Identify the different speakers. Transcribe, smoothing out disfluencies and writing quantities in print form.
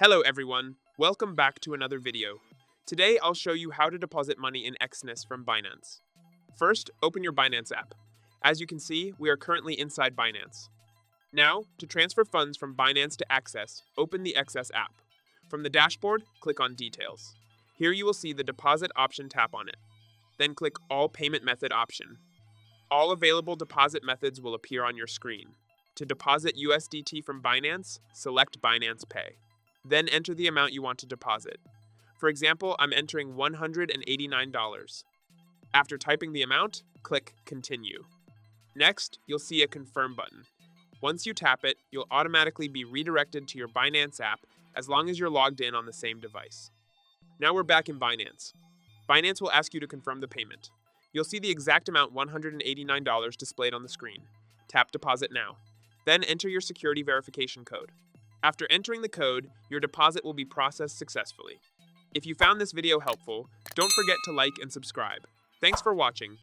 Speaker 1: Hello everyone, welcome back to another video. Today I'll show you how to deposit money in Exness from Binance. First, open your Binance app. As you can see, we are currently inside Binance. Now, to transfer funds from Binance to Access, open the Access app. From the dashboard, click on Details. Here you will see the Deposit option, tap on it. Then click All Payment Method option. All available deposit methods will appear on your screen. To deposit USDT from Binance, select Binance Pay. Then enter the amount you want to deposit. For example, I'm entering $189. After typing the amount, click Continue. Next, you'll see a Confirm button. Once you tap it, you'll automatically be redirected to your Binance app as long as you're logged in on the same device. Now we're back in Binance. Binance will ask you to confirm the payment. You'll see the exact amount, $189, displayed on the screen. Tap Deposit Now. Then enter your security verification code. After entering the code, your deposit will be processed successfully. If you found this video helpful, don't forget to like and subscribe. Thanks for watching.